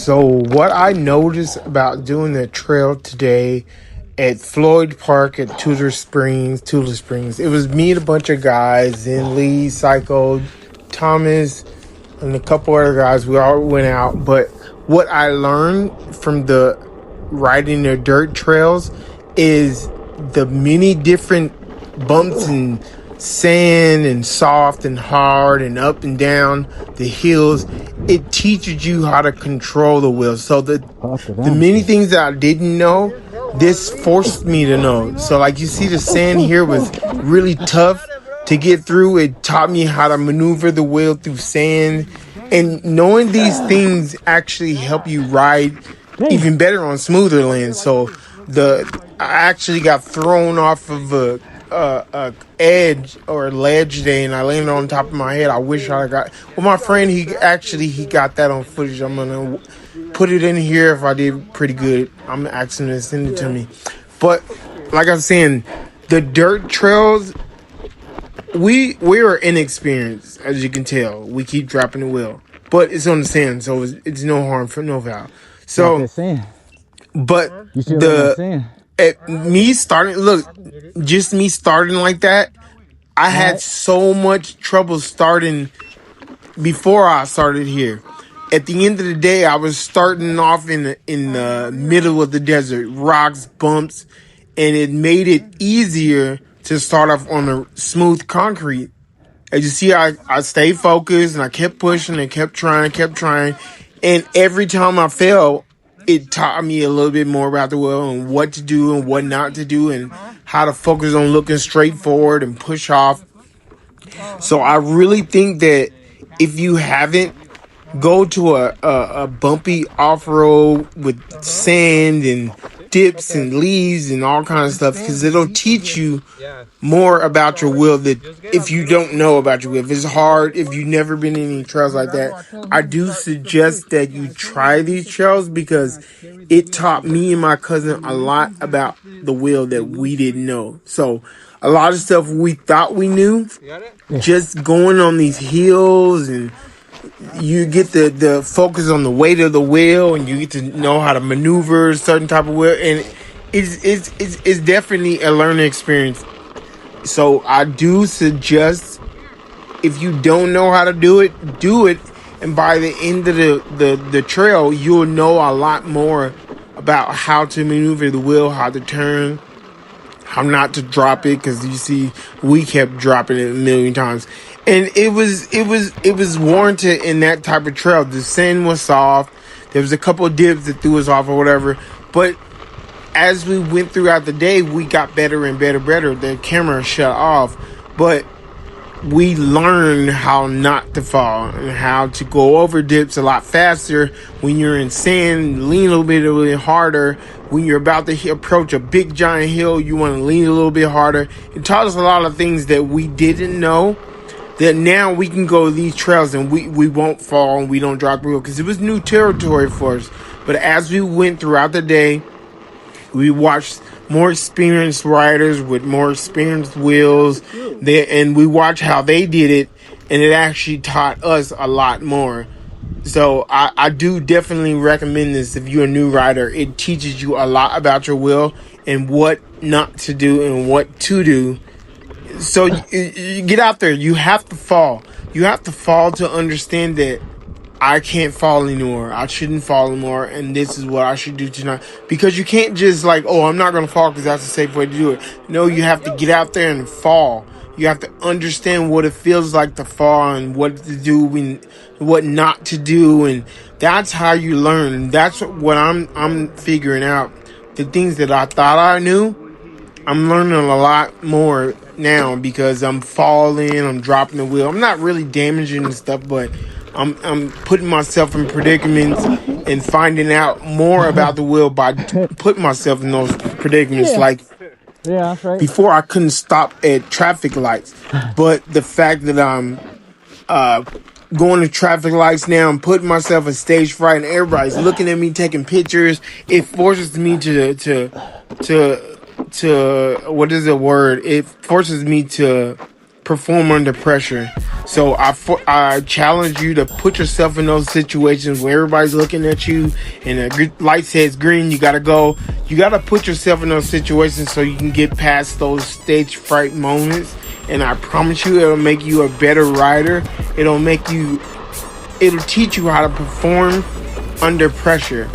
So what I noticed about doing the trail today at Floyd Park at Tule Springs, it was me and a bunch of guys, then Lee, Psycho, Thomas, and a couple other guys. We all went out. But what I learned from the riding the dirt trails is the many different bumps and sand and soft and hard and up and down the hills. It teaches you how to control the wheel. So the many things that I didn't know, this forced me to know. So like you see, the sand here was really tough to get through. It taught me how to maneuver the wheel through sand, and knowing these things actually help you ride even better on smoother lands. So I actually got thrown off of a edge or a ledge today, and I landed on top of my head. I wish I got. Well, my friend, he got that on footage. I'm gonna put it in here if I did pretty good. I'm asking him to send it to me. But like I'm saying, the dirt trails, we are inexperienced, as you can tell. We keep dropping the wheel, but it's on the sand, so it's no harm for no foul. So, but just me starting like that, I had so much trouble starting before I started here. At the end of the day, I was starting off in the middle of the desert, rocks, bumps, and it made it easier to start off on the smooth concrete. As you see, I stayed focused and I kept pushing and kept trying. And every time I fell, it taught me a little bit more about the wheel and what to do and what not to do and how to focus on looking straight forward and push off. So I really think that if you haven't, go to a bumpy off-road with sand and dips and leaves and all kinds of stuff, because it'll teach you more about your wheel that if you don't know about your wheel. If it's hard, if you've never been in any trails like that, I do suggest that you try these trails, because it taught me and my cousin a lot about the wheel that we didn't know. So a lot of stuff we thought we knew, just going on these hills, and you get the focus on the weight of the wheel, and you get to know how to maneuver a certain type of wheel, and it's definitely a learning experience. So I do suggest, if you don't know how to do it, and by the end of the trail, you'll know a lot more about how to maneuver the wheel, how to turn, how not to drop it, because you see, we kept dropping it a million times. And it was warranted in that type of trail. The sand was soft. There was a couple of dips that threw us off or whatever. But as we went throughout the day, we got better and better. The camera shut off. But we learned how not to fall and how to go over dips a lot faster. When you're in sand, lean a little bit harder. When you're about to approach a big giant hill, you want to lean a little bit harder. It taught us a lot of things that we didn't know, that now we can go these trails and we won't fall and we don't drop the wheel, because it was new territory for us. But as we went throughout the day, we watched more experienced riders with more experienced wheels, and we watched how they did it, and it actually taught us a lot more. So I do definitely recommend this if you're a new rider. It teaches you a lot about your wheel and what not to do and what to do. So you get out there. You have to fall. You have to fall to understand that I can't fall anymore. I shouldn't fall anymore. And this is what I should do tonight. Because you can't just like, oh, I'm not going to fall because that's a safe way to do it. No, you have to get out there and fall. You have to understand what it feels like to fall and what to do and what not to do. And that's how you learn. And that's what I'm figuring out. The things that I thought I knew, I'm learning a lot more now, because I'm falling, I'm dropping the wheel. I'm not really damaging and stuff, but I'm putting myself in predicaments and finding out more about the wheel by putting myself in those predicaments. Like, that's right. Before, I couldn't stop at traffic lights, but the fact that I'm going to traffic lights now, I'm putting myself in stage fright, and everybody's looking at me, taking pictures. It forces me to what is the word? It forces me to perform under pressure. So I challenge you to put yourself in those situations where everybody's looking at you and the light says green, you gotta go. You gotta put yourself in those situations so you can get past those stage fright moments. And I promise you, it'll make you a better rider. It'll teach you how to perform under pressure.